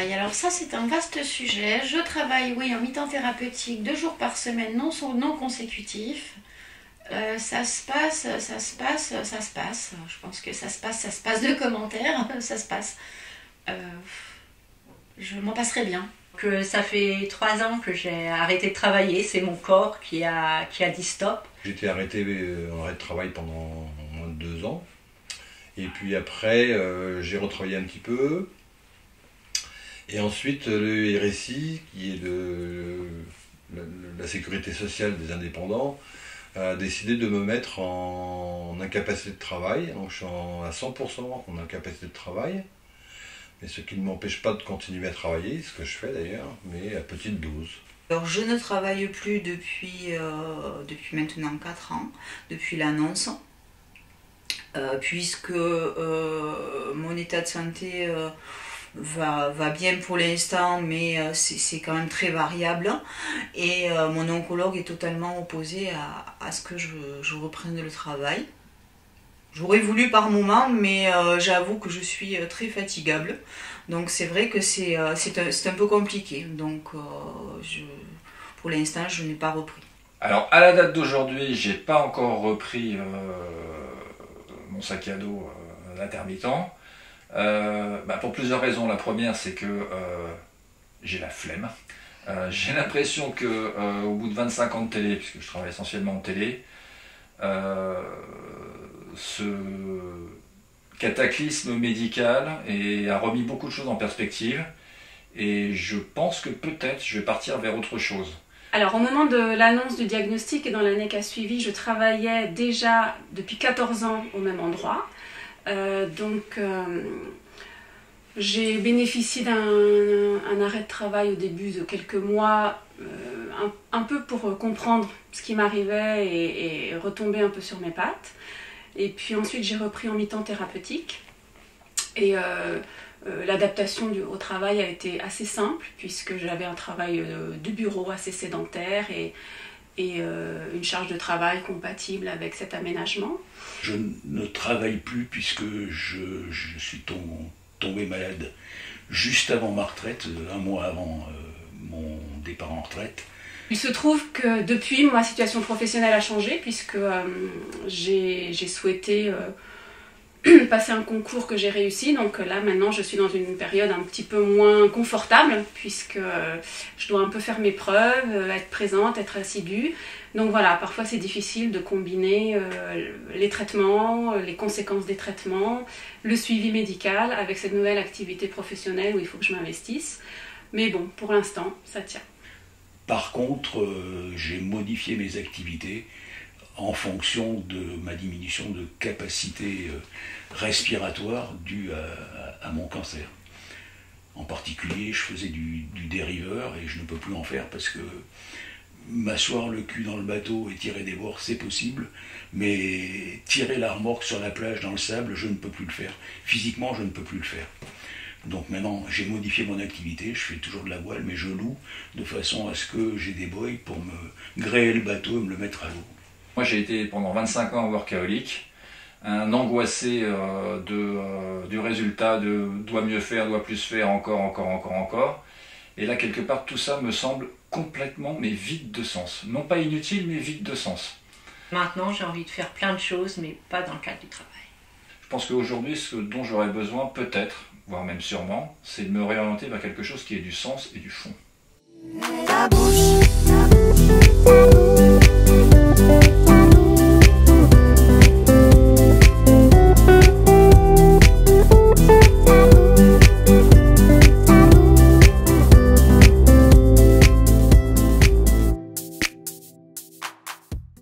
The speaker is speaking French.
travail. Alors ça, c'est un vaste sujet. Je travaille, oui, en mi-temps thérapeutique, 2 jours par semaine, non consécutifs. Ça se passe. Je pense que ça se passe de commentaires, ça se passe. Je m'en passerai bien. Que ça fait 3 ans que j'ai arrêté de travailler, c'est mon corps qui a dit stop. J'étais arrêté en arrêt de travail pendant moins de 2 ans. Et puis après, j'ai retravaillé un petit peu. Et ensuite, le RSI, qui est la sécurité sociale des indépendants, a décidé de me mettre en incapacité de travail. Donc je suis à 100% en incapacité de travail. Mais ce qui ne m'empêche pas de continuer à travailler, ce que je fais d'ailleurs, mais à petite dose. Alors je ne travaille plus depuis maintenant 4 ans, depuis l'annonce, puisque mon état de santé va bien pour l'instant, mais c'est quand même très variable. Et mon oncologue est totalement opposé à ce que je reprenne le travail. J'aurais voulu par moment, mais j'avoue que je suis très fatigable. Donc c'est vrai que c'est un peu compliqué. Donc pour l'instant, je n'ai pas repris. Alors à la date d'aujourd'hui, j'ai pas encore repris mon sac à dos d'intermittent. Pour plusieurs raisons. La première, c'est que j'ai la flemme. J'ai l'impression que au bout de 25 ans de télé, puisque je travaille essentiellement en télé, ce cataclysme médical a remis beaucoup de choses en perspective et je pense que peut-être je vais partir vers autre chose. Alors au moment de l'annonce du diagnostic et dans l'année qui a suivi, je travaillais déjà depuis 14 ans au même endroit. J'ai bénéficié d'un arrêt de travail au début de quelques mois, un peu pour comprendre ce qui m'arrivait et retomber un peu sur mes pattes. Et puis ensuite j'ai repris en mi-temps thérapeutique et l'adaptation au travail a été assez simple puisque j'avais un travail de bureau assez sédentaire et une charge de travail compatible avec cet aménagement. Je ne travaille plus puisque je suis tombé malade juste avant ma retraite, 1 mois avant mon départ en retraite. Il se trouve que depuis, ma situation professionnelle a changé puisque j'ai souhaité passer un concours que j'ai réussi. Donc là, maintenant, je suis dans une période un petit peu moins confortable puisque je dois un peu faire mes preuves, être présente, être assidue. Donc voilà, parfois c'est difficile de combiner les traitements, les conséquences des traitements, le suivi médical avec cette nouvelle activité professionnelle où il faut que je m'investisse. Mais bon, pour l'instant, ça tient. Par contre, j'ai modifié mes activités en fonction de ma diminution de capacité respiratoire due à mon cancer. En particulier, je faisais du dériveur et je ne peux plus en faire parce que m'asseoir le cul dans le bateau et tirer des bords, c'est possible, mais tirer la remorque sur la plage dans le sable, je ne peux plus le faire. Physiquement, je ne peux plus le faire. Donc maintenant, j'ai modifié mon activité, je fais toujours de la voile, mais je loue de façon à ce que j'ai des buoys pour me gréer le bateau et me le mettre à l'eau. Moi, j'ai été pendant 25 ans workaholic, un angoissé du résultat, de doit mieux faire, doit plus faire, encore. Et là, quelque part, tout ça me semble complètement, mais vide de sens. Non pas inutile, mais vide de sens. Maintenant, j'ai envie de faire plein de choses, mais pas dans le cadre du travail. Je pense qu'aujourd'hui, ce dont j'aurais besoin, peut-être, voire même sûrement, c'est de me réorienter vers quelque chose qui ait du sens et du fond.